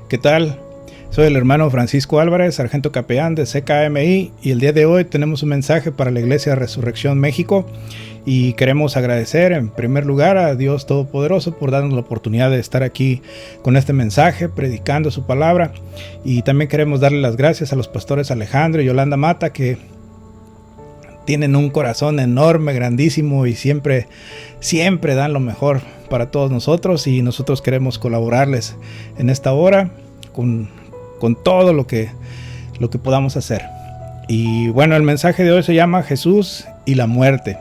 ¿Qué tal? Soy el hermano Francisco Álvarez, sargento capellán de CKMI, y el día de hoy tenemos un mensaje para la Iglesia Resurrección México y queremos agradecer en primer lugar a Dios Todopoderoso por darnos la oportunidad de estar aquí con este mensaje, predicando su palabra, y también queremos darle las gracias a los pastores Alejandro y Yolanda Mata, que tienen un corazón enorme, grandísimo, y siempre dan lo mejor para todos nosotros, y nosotros queremos colaborarles en esta hora con todo lo que podamos hacer. Y bueno, el mensaje de hoy se llama Jesús y la muerte,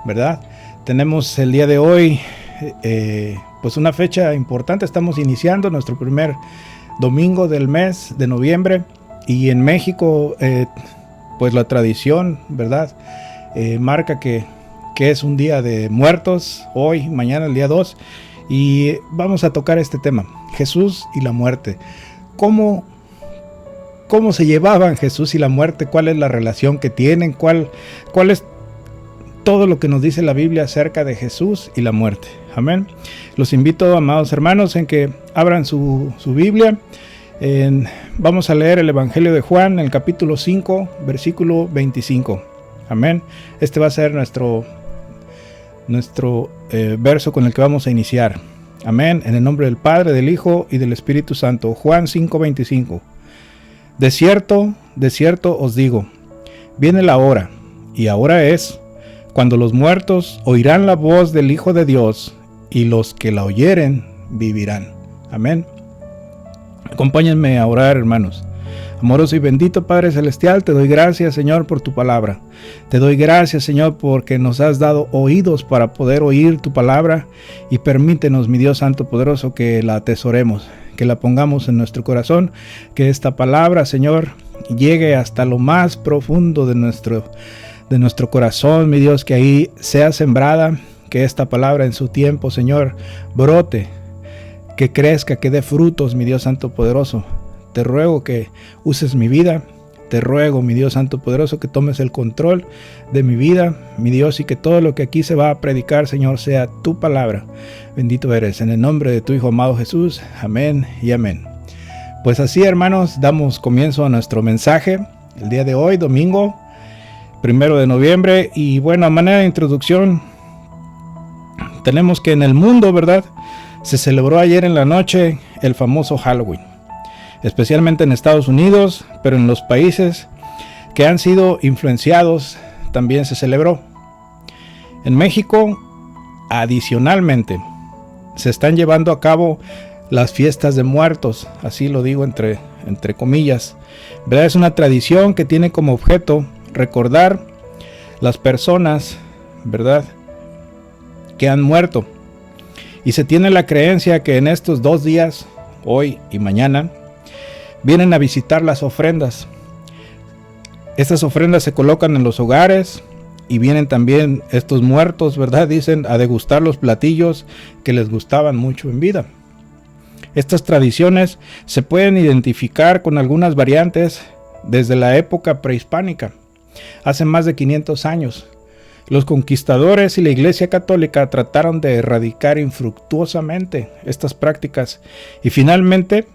¿verdad? Tenemos el día de hoy pues una fecha importante. Estamos iniciando nuestro primer domingo del mes de noviembre, y en México pues la tradición, ¿verdad? Marca que es un día de muertos, hoy, mañana, el día 2, y vamos a tocar este tema, Jesús y la muerte. ¿Cómo se llevaban Jesús y la muerte? ¿Cuál es la relación que tienen? ¿Cuál es todo lo que nos dice la Biblia acerca de Jesús y la muerte? Amén. Los invito, amados hermanos, en que abran su Biblia. Vamos a leer el Evangelio de Juan, el capítulo 5, versículo 25. Amén. Este va a ser nuestro verso con el que vamos a iniciar. Amén. En el nombre del Padre, del Hijo y del Espíritu Santo. Juan 5:25. De cierto os digo, viene la hora, y ahora es, cuando los muertos oirán la voz del Hijo de Dios, y los que la oyeren vivirán. Amén. Acompáñenme a orar, hermanos. Amoroso y bendito Padre Celestial, te doy gracias, Señor, por tu palabra. Te doy gracias, Señor, porque nos has dado oídos para poder oír tu palabra, y permítenos, mi Dios Santo Poderoso, que la atesoremos, que la pongamos en nuestro corazón, que esta palabra, Señor, llegue hasta lo más profundo de nuestro corazón, mi Dios, que ahí sea sembrada, que esta palabra en su tiempo, Señor, brote, que crezca, que dé frutos, mi Dios Santo Poderoso. Te ruego que uses mi vida. Te ruego, mi Dios Santo Poderoso, que tomes el control de mi vida, mi Dios, y que todo lo que aquí se va a predicar, Señor, sea tu palabra. Bendito eres, en el nombre de tu Hijo amado Jesús. Amén y amén. Pues así, hermanos, damos comienzo a nuestro mensaje el día de hoy, domingo 1 de noviembre. Y bueno, a manera de introducción, tenemos que en el mundo, ¿verdad?, se celebró ayer en la noche el famoso Halloween, especialmente en Estados Unidos, pero en los países que han sido influenciados también se celebró. En México, adicionalmente, se están llevando a cabo las fiestas de muertos, así lo digo entre comillas, ¿verdad? Es una tradición que tiene como objeto recordar las personas, ¿verdad?, que han muerto. Y se tiene la creencia que en estos 2 días, hoy y mañana, vienen a visitar las ofrendas. Estas ofrendas se colocan en los hogares, y vienen también estos muertos, ¿verdad?, dicen, a degustar los platillos que les gustaban mucho en vida. Estas tradiciones se pueden identificar con algunas variantes desde la época prehispánica, hace más de 500 años. Los conquistadores y la Iglesia Católica trataron de erradicar infructuosamente estas prácticas, y finalmente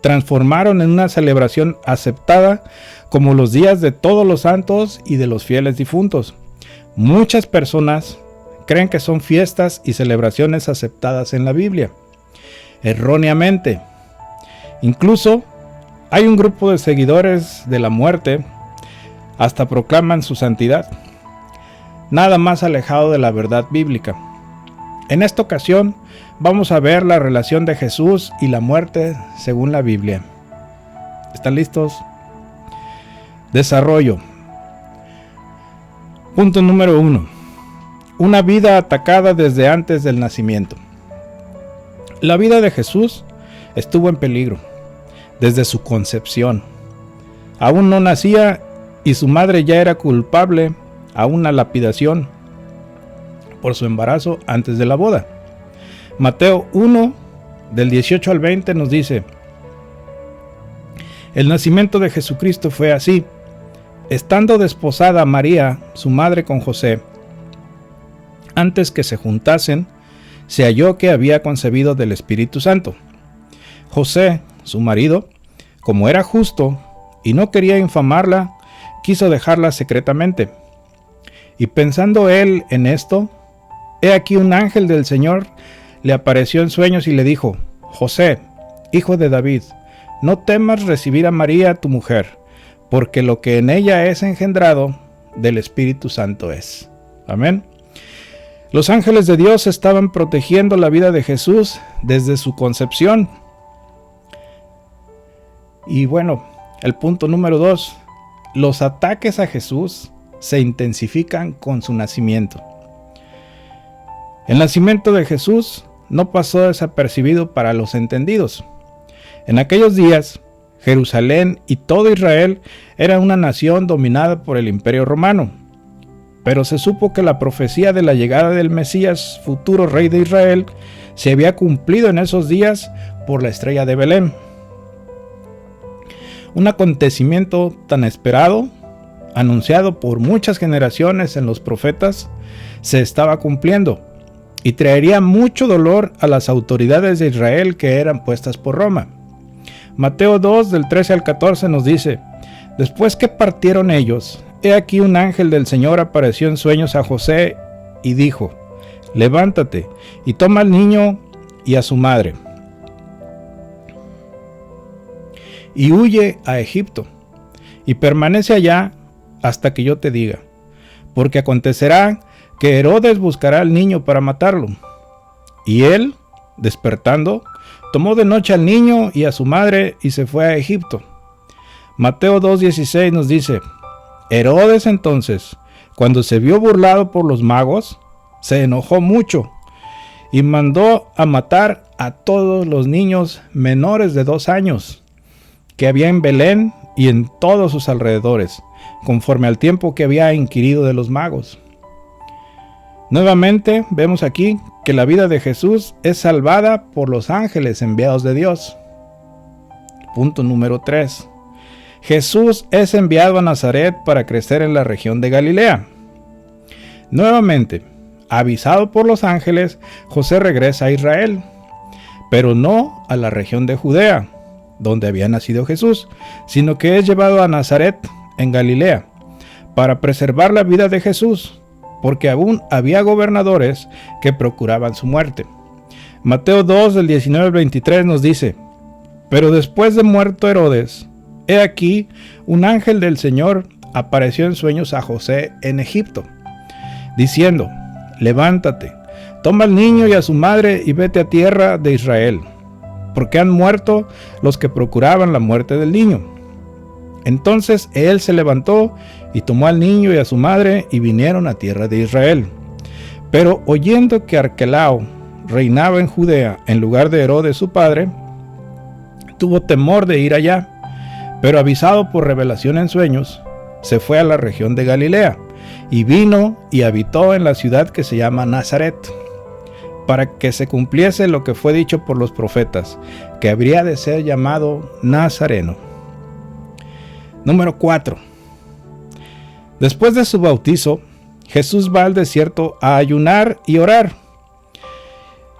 transformaron en una celebración aceptada como los días de todos los santos y de los fieles difuntos. Muchas personas creen que son fiestas y celebraciones aceptadas en la Biblia, erróneamente. Incluso hay un grupo de seguidores de la muerte, hasta proclaman su santidad. Nada más alejado de la verdad bíblica. En esta ocasión vamos a ver la relación de Jesús y la muerte según la Biblia. ¿Están listos? Desarrollo. Punto número 1. Una vida atacada desde antes del nacimiento. La vida de Jesús estuvo en peligro desde su concepción. Aún no nacía y su madre ya era culpable a una lapidación por su embarazo antes de la boda. Mateo 1, del 18 al 20 nos dice: el nacimiento de Jesucristo fue así. Estando desposada María, su madre, con José, antes que se juntasen, se halló que había concebido del Espíritu Santo. José, su marido, como era justo y no quería infamarla, quiso dejarla secretamente. Y pensando él en esto, he aquí un ángel del Señor le apareció en sueños y le dijo: José, hijo de David, no temas recibir a María tu mujer, porque lo que en ella es engendrado del Espíritu Santo es. Amén. Los ángeles de Dios estaban protegiendo la vida de Jesús desde su concepción. Y bueno, el punto número 2, los ataques a Jesús se intensifican con su nacimiento. El nacimiento de Jesús no pasó desapercibido para los entendidos. En aquellos días, Jerusalén y todo Israel era una nación dominada por el Imperio Romano. Pero se supo que la profecía de la llegada del Mesías, futuro rey de Israel, se había cumplido en esos días por la estrella de Belén. Un acontecimiento tan esperado, anunciado por muchas generaciones en los profetas, se estaba cumpliendo y traería mucho dolor a las autoridades de Israel que eran puestas por Roma. Mateo 2, del 13 al 14 nos dice: después que partieron ellos, he aquí un ángel del Señor apareció en sueños a José y dijo: levántate y toma al niño y a su madre y huye a Egipto y permanece allá hasta que yo te diga, porque acontecerá que Herodes buscará al niño para matarlo. Y él, despertando, tomó de noche al niño y a su madre y se fue a Egipto. Mateo 2:16 nos dice: Herodes entonces, cuando se vio burlado por los magos, se enojó mucho y mandó a matar a todos los niños menores de 2 años que había en Belén y en todos sus alrededores, conforme al tiempo que había inquirido de los magos. Nuevamente vemos aquí que la vida de Jesús es salvada por los ángeles enviados de Dios. Punto número 3. Jesús es enviado a Nazaret para crecer en la región de Galilea. Nuevamente, avisado por los ángeles, José regresa a Israel, pero no a la región de Judea, donde había nacido Jesús, sino que es llevado a Nazaret, en Galilea, para preservar la vida de Jesús, porque aún había gobernadores que procuraban su muerte. Mateo 2, del 19 al 23 nos dice: pero después de muerto Herodes, he aquí un ángel del Señor apareció en sueños a José en Egipto, diciendo: levántate, toma al niño y a su madre y vete a tierra de Israel, porque han muerto los que procuraban la muerte del niño. Entonces él se levantó y tomó al niño y a su madre y vinieron a tierra de Israel. Pero oyendo que Arquelao reinaba en Judea en lugar de Herodes su padre, tuvo temor de ir allá, pero avisado por revelación en sueños, se fue a la región de Galilea y vino y habitó en la ciudad que se llama Nazaret, para que se cumpliese lo que fue dicho por los profetas, que habría de ser llamado Nazareno. Número 4. Después de su bautizo, Jesús va al desierto a ayunar y orar.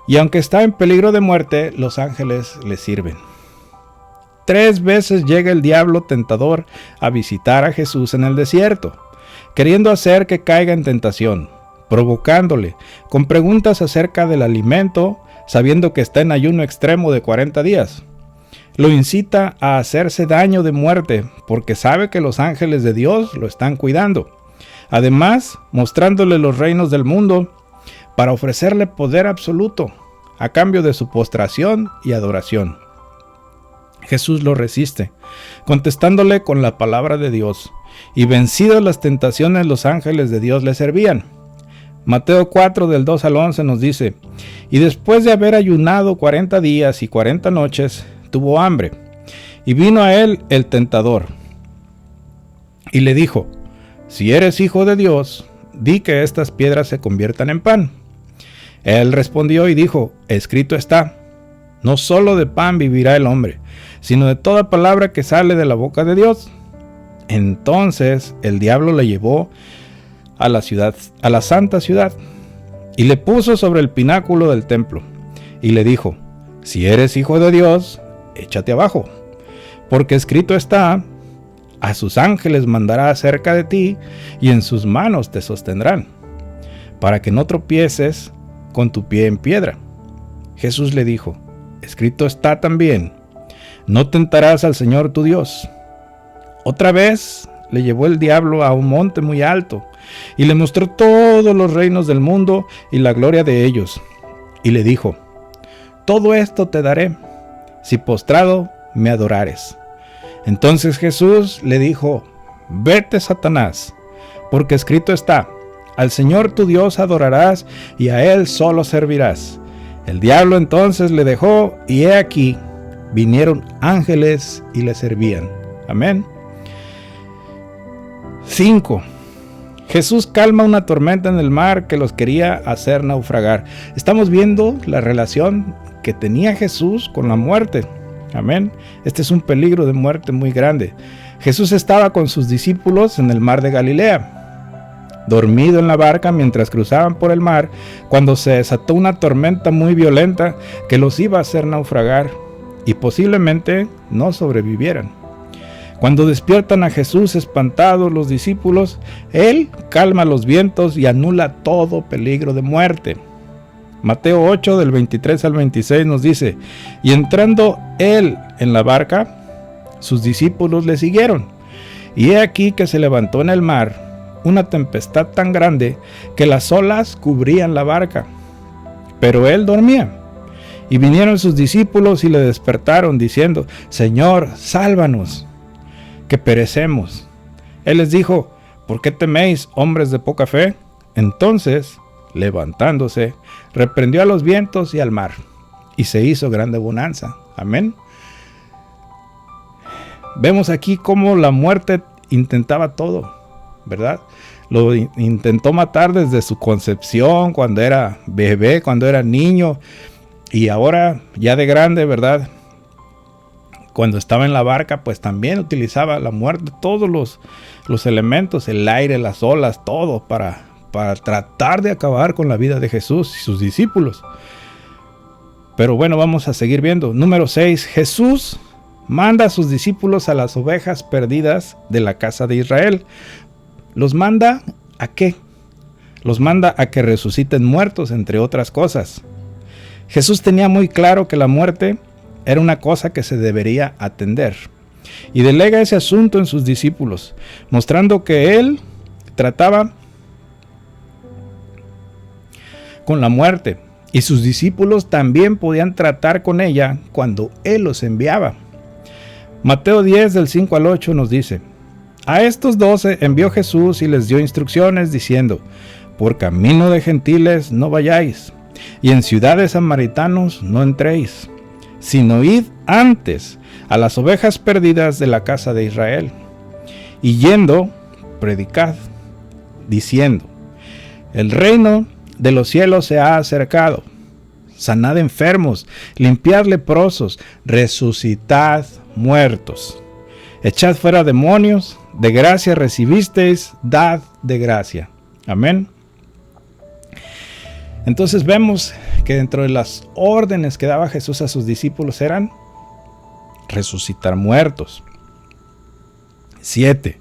Y aunque está en peligro de muerte, los ángeles le sirven. 3 veces llega el diablo tentador a visitar a Jesús en el desierto, queriendo hacer que caiga en tentación, provocándole con preguntas acerca del alimento, sabiendo que está en ayuno extremo de 40 días. Lo incita a hacerse daño de muerte porque sabe que los ángeles de Dios lo están cuidando. Además, mostrándole los reinos del mundo para ofrecerle poder absoluto a cambio de su postración y adoración. Jesús lo resiste, contestándole con la palabra de Dios, y vencidas las tentaciones, los ángeles de Dios le servían. Mateo 4, del 2 al 11 nos dice: y después de haber ayunado 40 días y 40 noches, tuvo hambre, y vino a él el tentador, y le dijo: si eres hijo de Dios, di que estas piedras se conviertan en pan. Él respondió y dijo: escrito está, no solo de pan vivirá el hombre, sino de toda palabra que sale de la boca de Dios. Entonces el diablo le llevó a la ciudad, a la santa ciudad, y le puso sobre el pináculo del templo, y le dijo: si eres hijo de Dios, échate abajo, porque escrito está: a sus ángeles mandará acerca de ti, y en sus manos te sostendrán, para que no tropieces con tu pie en piedra. Jesús le dijo: escrito está también: no tentarás al Señor tu Dios. Otra vez le llevó el diablo a un monte muy alto, y le mostró todos los reinos del mundo y la gloria de ellos. Y le dijo: todo esto te daré, si postrado me adorares. Entonces Jesús le dijo: vete, Satanás, porque escrito está: al Señor tu Dios adorarás, y a Él solo servirás. El diablo entonces le dejó, y he aquí, vinieron ángeles y le servían. Amén. 5. Jesús calma una tormenta en el mar que los quería hacer naufragar. Estamos viendo la relación que tenía Jesús con la muerte. Amén. Este es un peligro de muerte muy grande. Jesús estaba con sus discípulos en el mar de Galilea, dormido en la barca mientras cruzaban por el mar, cuando se desató una tormenta muy violenta que los iba a hacer naufragar y posiblemente no sobrevivieran. Cuando despiertan a Jesús espantados los discípulos, Él calma los vientos y anula todo peligro de muerte. Mateo 8 del 23 al 26 nos dice: y entrando Él en la barca, sus discípulos le siguieron. Y he aquí que se levantó en el mar una tempestad tan grande que las olas cubrían la barca, pero Él dormía. Y vinieron sus discípulos y le despertaron diciendo: Señor, sálvanos, que perecemos. Él les dijo: ¿por qué teméis, hombres de poca fe? Entonces, levantándose, reprendió a los vientos y al mar, y se hizo grande bonanza. Amén. Vemos aquí cómo la muerte intentaba todo, ¿verdad? Lo intentó matar desde su concepción, cuando era bebé, cuando era niño, y ahora ya de grande, ¿verdad? Cuando estaba en la barca, pues también utilizaba la muerte, todos los elementos, el aire, las olas, todo para tratar de acabar con la vida de Jesús y sus discípulos. Pero bueno, vamos a seguir viendo. Número 6. Jesús manda a sus discípulos a las ovejas perdidas de la casa de Israel. ¿Los manda a qué? Los manda a que resuciten muertos, entre otras cosas. Jesús tenía muy claro que la muerte era una cosa que se debería atender, y delega ese asunto en sus discípulos, mostrando que Él trataba con la muerte, y sus discípulos también podían tratar con ella cuando Él los enviaba. Mateo 10 del 5 al 8 nos dice: a estos 12 envió Jesús y les dio instrucciones diciendo: por camino de gentiles no vayáis, y en ciudades samaritanos no entréis, sino id antes a las ovejas perdidas de la casa de Israel. Y yendo, predicad, diciendo: el reino de los cielos se ha acercado. Sanad enfermos, limpiad leprosos, resucitad muertos, echad fuera demonios, de gracia recibisteis, dad de gracia. Amén. Entonces vemos que dentro de las órdenes que daba Jesús a sus discípulos eran resucitar muertos. 7.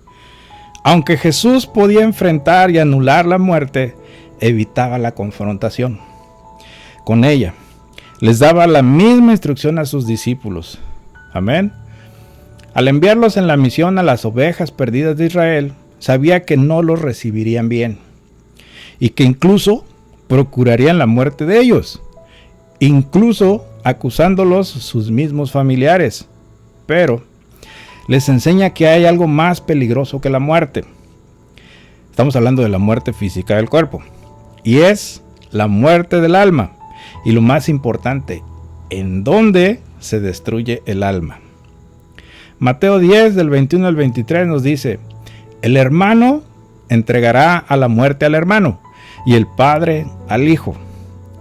Aunque Jesús podía enfrentar y anular la muerte, evitaba la confrontación con ella. Les daba la misma instrucción a sus discípulos. Amén. Al enviarlos en la misión a las ovejas perdidas de Israel, sabía que no los recibirían bien y que incluso procurarían la muerte de ellos, incluso acusándolos sus mismos familiares. Pero les enseña que hay algo más peligroso que la muerte. Estamos hablando de la muerte física del cuerpo, y es la muerte del alma. Y lo más importante, ¿en dónde se destruye el alma? Mateo 10 del 21 al 23 nos dice: el hermano entregará a la muerte al hermano, y el padre al hijo,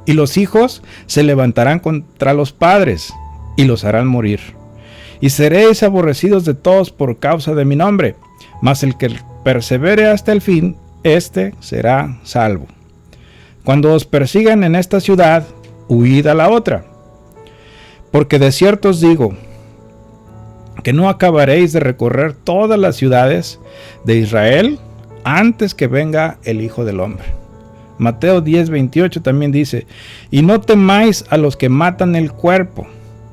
y los hijos se levantarán contra los padres y los harán morir. Y seréis aborrecidos de todos por causa de mi nombre, mas el que persevere hasta el fin, éste será salvo. Cuando os persigan en esta ciudad, huid a la otra. Porque de cierto os digo que no acabaréis de recorrer todas las ciudades de Israel antes que venga el Hijo del Hombre. Mateo 10:28 también dice: y no temáis a los que matan el cuerpo,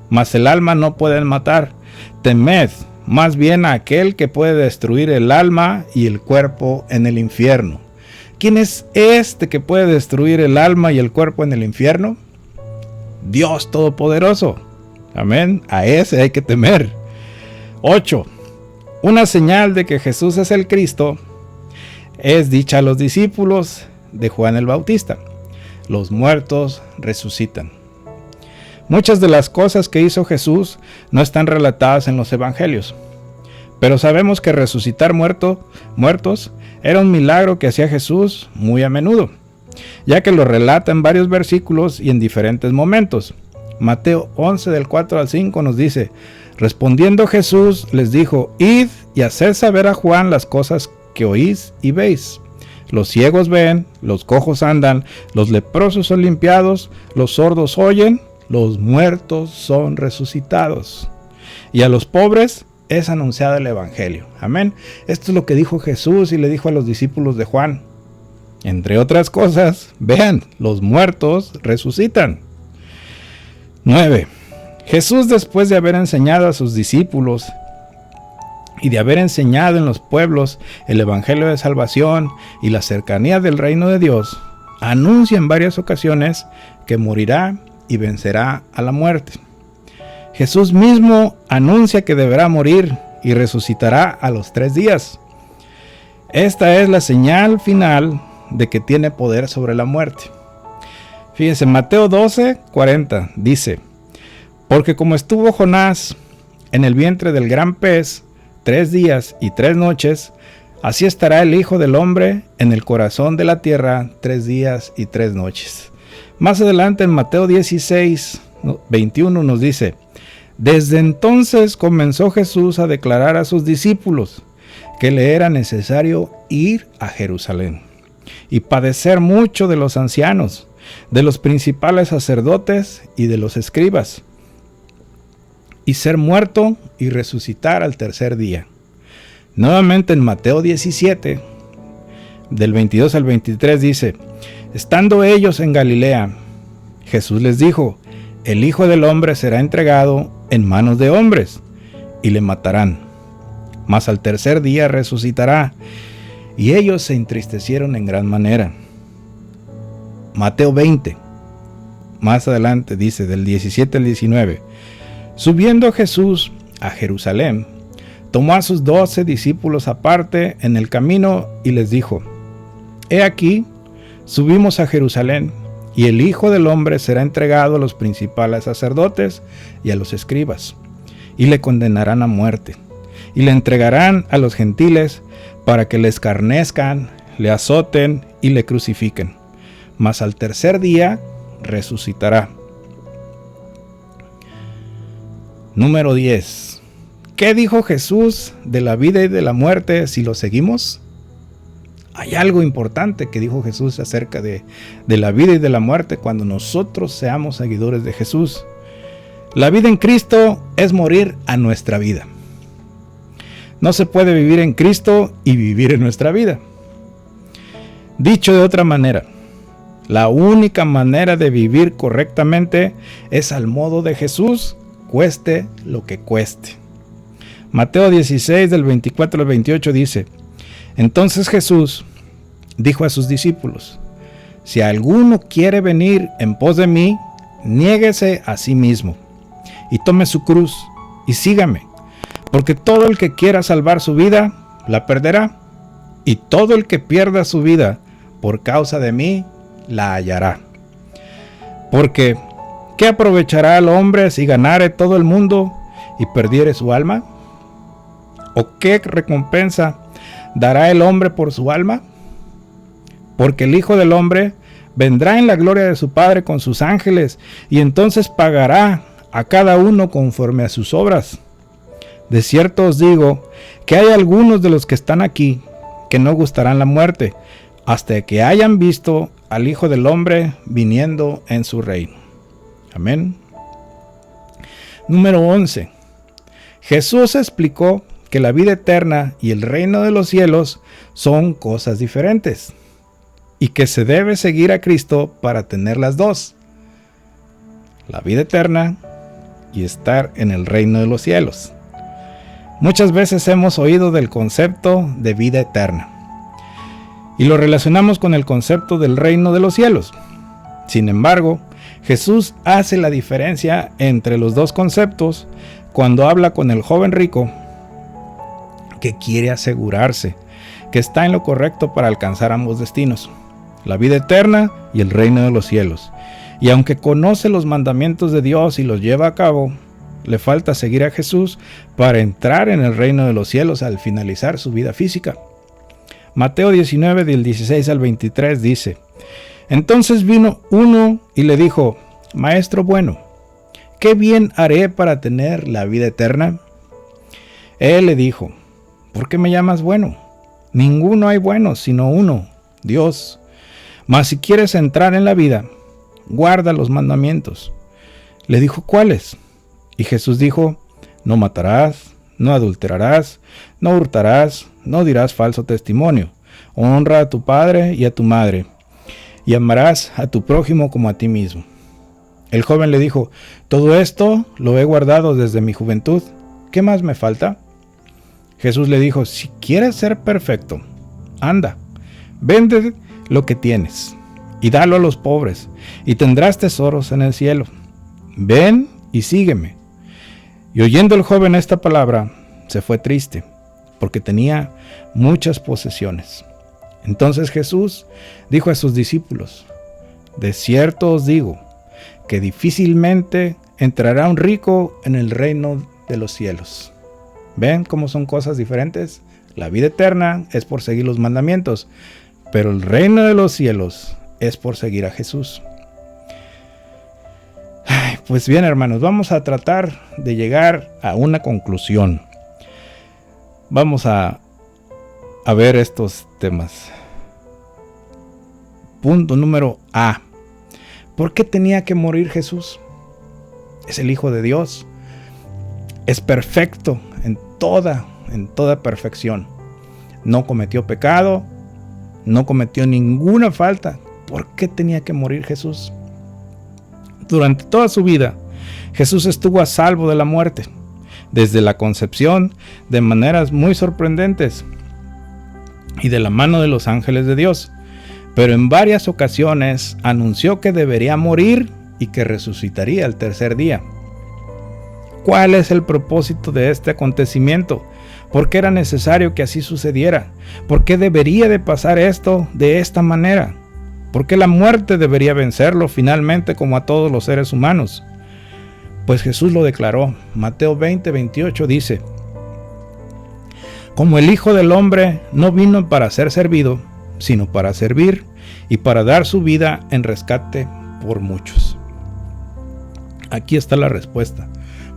mas el alma no pueden matar. Temed más bien a aquel que puede destruir el alma y el cuerpo en el infierno. ¿Quién es este que puede destruir el alma y el cuerpo en el infierno? Dios Todopoderoso. Amén. A ese hay que temer. 8. Una señal de que Jesús es el Cristo es dicha a los discípulos de Juan el Bautista: los muertos resucitan. Muchas de las cosas que hizo Jesús no están relatadas en los evangelios, pero sabemos que resucitar muertos era un milagro que hacía Jesús muy a menudo, ya que lo relata en varios versículos y en diferentes momentos. Mateo 11 del 4 al 5 nos dice: respondiendo Jesús les dijo: id y haced saber a Juan las cosas que oís y veis. Los ciegos ven, los cojos andan, los leprosos son limpiados, los sordos oyen, los muertos son resucitados, y a los pobres es anunciado el evangelio. Amén. Esto es lo que dijo Jesús y le dijo a los discípulos de Juan. Entre otras cosas, vean, los muertos resucitan. 9. Jesús, después de haber enseñado a sus discípulos y de haber enseñado en los pueblos el evangelio de salvación y la cercanía del reino de Dios, anuncia en varias ocasiones que morirá y vencerá a la muerte. Jesús mismo anuncia que deberá morir y resucitará a los 3 días. Esta es la señal final de que tiene poder sobre la muerte. Fíjense, Mateo 12:40 dice: porque como estuvo Jonás en el vientre del gran pez 3 días y 3 noches, así estará el Hijo del Hombre en el corazón de la tierra 3 días y 3 noches. Más adelante en Mateo 16:21 nos dice: desde entonces comenzó Jesús a declarar a sus discípulos que le era necesario ir a Jerusalén y padecer mucho de los ancianos, de los principales sacerdotes y de los escribas, y ser muerto y resucitar al tercer día. Nuevamente en Mateo 17, del 22 al 23 dice: estando ellos en Galilea, Jesús les dijo: el Hijo del Hombre será entregado en manos de hombres, y le matarán, mas al tercer día resucitará. Y ellos se entristecieron en gran manera. Mateo 20, más adelante dice, del 17 al 19: subiendo Jesús a Jerusalén, tomó a sus 12 discípulos aparte en el camino y les dijo: he aquí, subimos a Jerusalén, y el Hijo del Hombre será entregado a los principales sacerdotes y a los escribas, y le condenarán a muerte, y le entregarán a los gentiles para que le escarnezcan, le azoten y le crucifiquen, mas al tercer día resucitará. Número 10. ¿Qué dijo Jesús de la vida y de la muerte si lo seguimos? Hay algo importante que dijo Jesús acerca de la vida y de la muerte cuando nosotros seamos seguidores de Jesús. La vida en Cristo es morir a nuestra vida. No se puede vivir en Cristo y vivir en nuestra vida. Dicho de otra manera, la única manera de vivir correctamente es al modo de Jesús, cueste lo que cueste. Mateo 16 del 24 al 28 dice: entonces Jesús dijo a sus discípulos: si alguno quiere venir en pos de mí, niéguese a sí mismo y tome su cruz y sígame, porque todo el que quiera salvar su vida la perderá, y todo el que pierda su vida por causa de mí la hallará. Porque ¿qué aprovechará el hombre si ganare todo el mundo y perdiere su alma? ¿O qué recompensa dará el hombre por su alma? Porque el Hijo del Hombre vendrá en la gloria de su Padre con sus ángeles, y entonces pagará a cada uno conforme a sus obras. De cierto os digo que hay algunos de los que están aquí que no gustarán la muerte, hasta que hayan visto al Hijo del Hombre viniendo en su reino. Amén. Número 11. Jesús explicó que la vida eterna y el reino de los cielos son cosas diferentes y que se debe seguir a Cristo para tener las dos: la vida eterna y estar en el reino de los cielos. Muchas veces hemos oído del concepto de vida eterna y lo relacionamos con el concepto del reino de los cielos. Sin embargo, Jesús hace la diferencia entre los dos conceptos cuando habla con el joven rico que quiere asegurarse que está en lo correcto para alcanzar ambos destinos, la vida eterna y el reino de los cielos. Y aunque conoce los mandamientos de Dios y los lleva a cabo, le falta seguir a Jesús para entrar en el reino de los cielos al finalizar su vida física. Mateo 19, del 16 al 23 dice: Entonces vino uno y le dijo: Maestro bueno, ¿qué bien haré para tener la vida eterna? Él le dijo: ¿Por qué me llamas bueno? Ninguno hay bueno sino uno, Dios. Mas si quieres entrar en la vida, guarda los mandamientos. Le dijo: ¿Cuáles? Y Jesús dijo: No matarás, no adulterarás, no hurtarás, no dirás falso testimonio, honra a tu padre y a tu madre, y amarás a tu prójimo como a ti mismo. El joven le dijo: Todo esto lo he guardado desde mi juventud, ¿qué más me falta? Jesús le dijo: Si quieres ser perfecto, anda, vende lo que tienes y dalo a los pobres, y tendrás tesoros en el cielo. Ven y sígueme. Y oyendo el joven esta palabra, se fue triste, porque tenía muchas posesiones. Entonces Jesús dijo a sus discípulos: De cierto os digo, que difícilmente entrará un rico en el reino de los cielos. ¿Ven cómo son cosas diferentes? La vida eterna es por seguir los mandamientos, pero el reino de los cielos es por seguir a Jesús. Pues bien, hermanos, vamos a tratar de llegar a una conclusión. Vamos a ver estos temas. Punto número A. ¿Por qué tenía que morir Jesús? Es el Hijo de Dios. Es perfecto en toda perfección. No cometió pecado, no cometió ninguna falta. ¿Por qué tenía que morir Jesús? Durante toda su vida, Jesús estuvo a salvo de la muerte, desde la concepción, de maneras muy sorprendentes, y de la mano de los ángeles de Dios. Pero en varias ocasiones anunció que debería morir y que resucitaría al tercer día. ¿Cuál es el propósito de este acontecimiento? ¿Por qué era necesario que así sucediera? ¿Por qué debería de pasar esto de esta manera? ¿Por qué la muerte debería vencerlo finalmente como a todos los seres humanos? Pues Jesús lo declaró. Mateo 20, 28 dice: Como el Hijo del Hombre no vino para ser servido, sino para servir y para dar su vida en rescate por muchos. Aquí está la respuesta.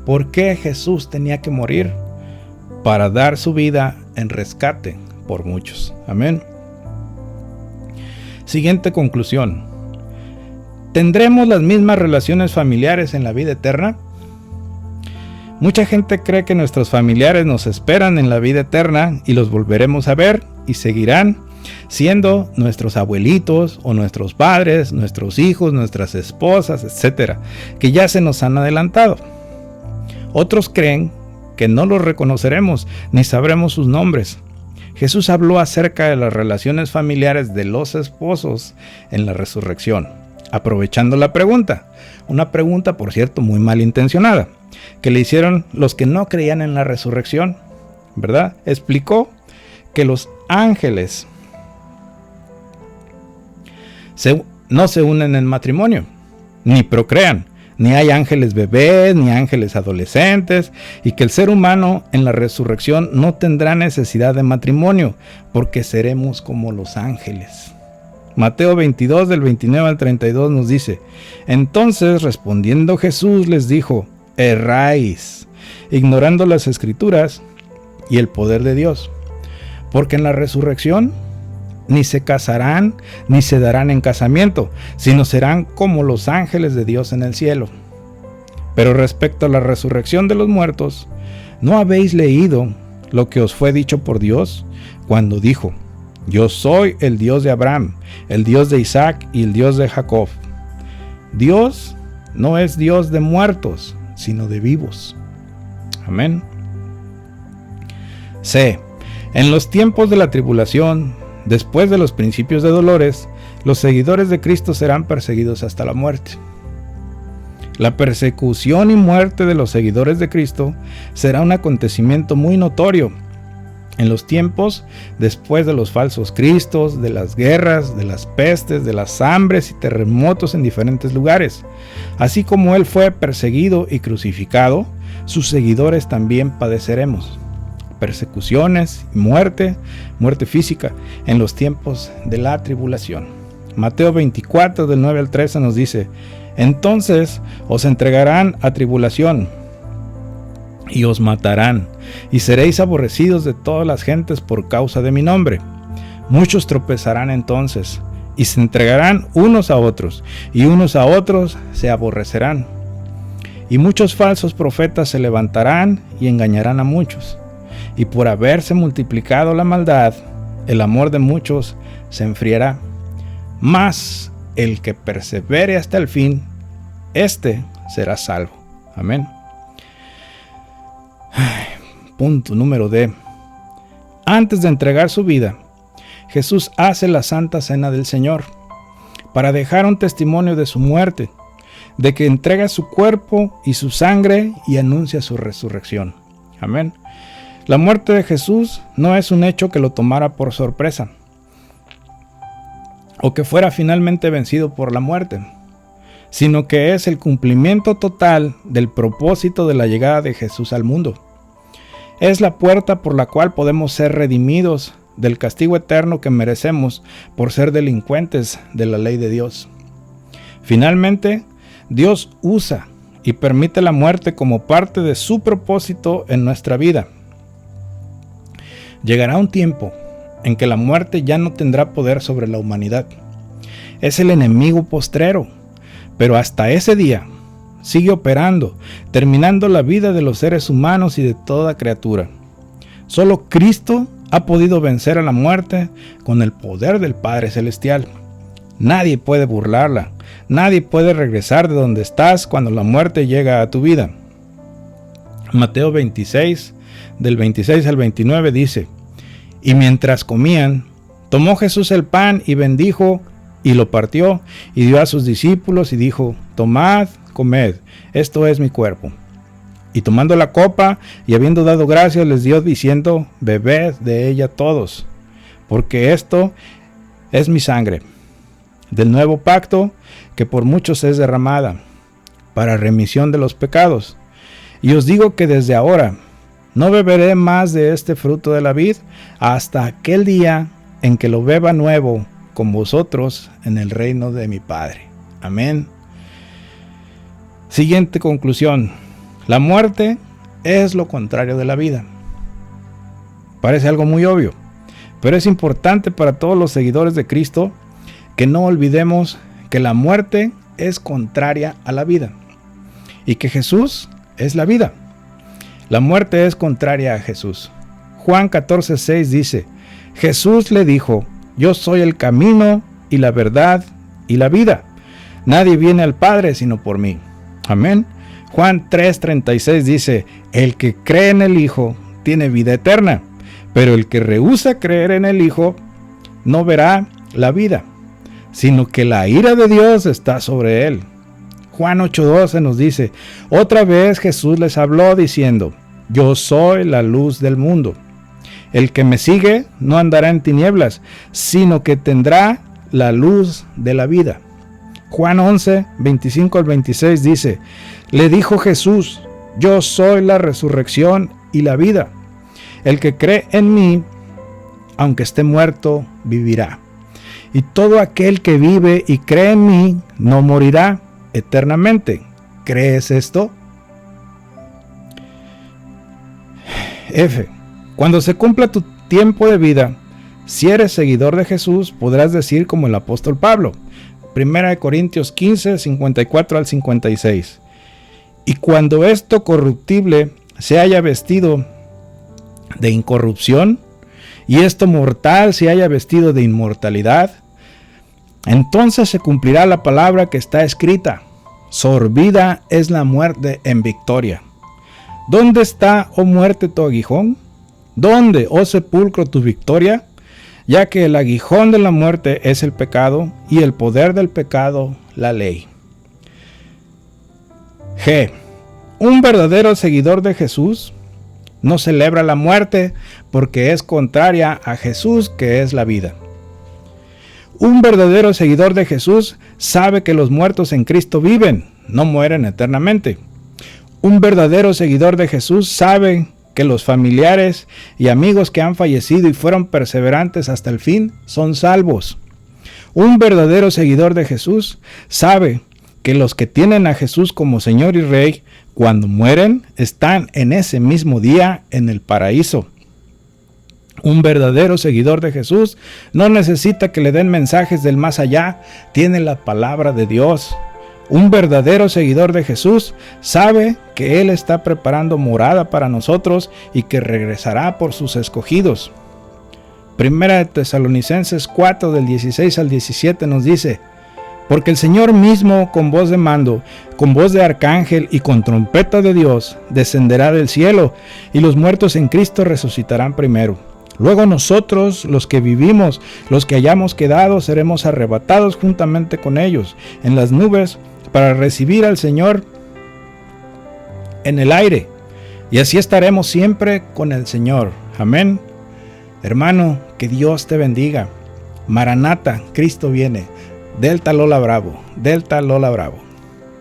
¿Por qué Jesús tenía que morir? Para dar su vida en rescate por muchos. Amén. Siguiente conclusión. ¿Tendremos las mismas relaciones familiares en la vida eterna? Mucha gente cree que nuestros familiares nos esperan en la vida eterna y los volveremos a ver y seguirán siendo nuestros abuelitos o nuestros padres, nuestros hijos, nuestras esposas, etcétera, que ya se nos han adelantado. Otros creen que no los reconoceremos ni sabremos sus nombres. Jesús habló acerca de las relaciones familiares de los esposos en la resurrección, aprovechando la pregunta, una pregunta por cierto muy malintencionada, que le hicieron los que no creían en la resurrección, ¿verdad? Explicó que los ángeles no se unen en matrimonio, ni procrean, ni hay ángeles bebés, ni ángeles adolescentes, y que el ser humano en la resurrección no tendrá necesidad de matrimonio, porque seremos como los ángeles. Mateo 22, del 29 al 32 nos dice: Entonces respondiendo Jesús les dijo: Erráis, ignorando las Escrituras y el poder de Dios, porque en la resurrección ni se casarán ni se darán en casamiento, sino serán como los ángeles de Dios en el cielo. Pero respecto a la resurrección de los muertos, ¿No habéis leído lo que os fue dicho por Dios cuando dijo: yo soy el Dios de Abraham, el Dios de Isaac y el Dios de Jacob? Dios no es Dios de muertos, sino de vivos. Amén. C. En los tiempos de la tribulación, después de los principios de dolores, los seguidores de Cristo serán perseguidos hasta la muerte. La persecución y muerte de los seguidores de Cristo será un acontecimiento muy notorio en los tiempos después de los falsos cristos, de las guerras, de las pestes, de las hambres y terremotos en diferentes lugares. Así como Él fue perseguido y crucificado, sus seguidores también padeceremos persecuciones y muerte física en los tiempos de la tribulación. Mateo 24 del 9 al 13 nos dice: entonces os entregarán a tribulación y os matarán, y seréis aborrecidos de todas las gentes por causa de mi nombre. Muchos tropezarán entonces, y se entregarán unos a otros, y unos a otros se aborrecerán. Y muchos falsos profetas se levantarán y engañarán a muchos. Y por haberse multiplicado la maldad, el amor de muchos se enfriará. Mas el que persevere hasta el fin, éste será salvo. Amén. Punto número D. Antes de entregar su vida, Jesús hace la Santa Cena del Señor para dejar un testimonio de su muerte, de que entrega su cuerpo y su sangre y anuncia su resurrección. Amén. La muerte de Jesús no es un hecho que lo tomara por sorpresa o que fuera finalmente vencido por la muerte, sino que es el cumplimiento total del propósito de la llegada de Jesús al mundo. Es la puerta por la cual podemos ser redimidos del castigo eterno que merecemos por ser delincuentes de la ley de Dios. Finalmente, Dios usa y permite la muerte como parte de su propósito en nuestra vida. Llegará un tiempo en que la muerte ya no tendrá poder sobre la humanidad. Es el enemigo postrero, pero hasta ese día sigue operando, terminando la vida de los seres humanos y de toda criatura. Solo Cristo ha podido vencer a la muerte con el poder del Padre Celestial. Nadie puede burlarla, nadie puede regresar de donde estás cuando la muerte llega a tu vida. Mateo 26, del 26 al 29 dice: y mientras comían, tomó Jesús el pan y bendijo y lo partió y dio a sus discípulos y dijo: tomad, comed, esto es mi cuerpo. Y tomando la copa y habiendo dado gracias, les dio diciendo: bebed de ella todos, porque esto es mi sangre del nuevo pacto, que por muchos es derramada para remisión de los pecados. Y os digo que desde ahora no beberé más de este fruto de la vid hasta aquel día en que lo beba nuevo con vosotros en el reino de mi Padre. Amén. Siguiente conclusión: la muerte es lo contrario de la vida. Parece algo muy obvio, pero es importante para todos los seguidores de Cristo que no olvidemos que la muerte es contraria a la vida y que Jesús es la vida. La muerte es contraria a Jesús. Juan 14:6 dice: Jesús le dijo: yo soy el camino y la verdad y la vida. Nadie viene al Padre sino por mí. Amén. Juan 3:36 dice: el que cree en el Hijo tiene vida eterna, pero el que rehúsa creer en el Hijo no verá la vida, sino que la ira de Dios está sobre él. Juan 8:12 nos dice: otra vez Jesús les habló diciendo: yo soy la luz del mundo. El que me sigue no andará en tinieblas, sino que tendrá la luz de la vida. Juan 11:25 al 26 dice: le dijo Jesús: yo soy la resurrección y la vida. El que cree en mí, aunque esté muerto, vivirá. Y todo aquel que vive y cree en mí no morirá eternamente. ¿Crees esto? F. Cuando se cumpla tu tiempo de vida, si eres seguidor de Jesús, podrás decir como el apóstol Pablo, 1 Corintios 15, 54 al 56. Y cuando esto corruptible se haya vestido de incorrupción y esto mortal se haya vestido de inmortalidad, entonces se cumplirá la palabra que está escrita: sorbida es la muerte en victoria. ¿Dónde está, oh muerte, tu aguijón? ¿Dónde, oh sepulcro, tu victoria? Ya que el aguijón de la muerte es el pecado y el poder del pecado la ley. G. Un verdadero seguidor de Jesús no celebra la muerte porque es contraria a Jesús, que es la vida. Un verdadero seguidor de Jesús sabe que los muertos en Cristo viven, no mueren eternamente. Un verdadero seguidor de Jesús sabe que los familiares y amigos que han fallecido y fueron perseverantes hasta el fin son salvos. Un verdadero seguidor de Jesús sabe que los que tienen a Jesús como Señor y Rey, cuando mueren, están en ese mismo día en el paraíso. Un verdadero seguidor de Jesús no necesita que le den mensajes del más allá, tiene la palabra de Dios. Un verdadero seguidor de Jesús sabe que Él está preparando morada para nosotros y que regresará por sus escogidos. Primera de Tesalonicenses 4 del 16 al 17 nos dice: porque el Señor mismo, con voz de mando, con voz de arcángel y con trompeta de Dios, descenderá del cielo, y los muertos en Cristo resucitarán primero. Luego nosotros, los que vivimos, los que hayamos quedado, seremos arrebatados juntamente con ellos en las nubes para recibir al Señor en el aire, y así estaremos siempre con el Señor. Amén. Hermano, que Dios te bendiga. Maranata, Cristo viene. Delta Lola Bravo, Delta Lola Bravo.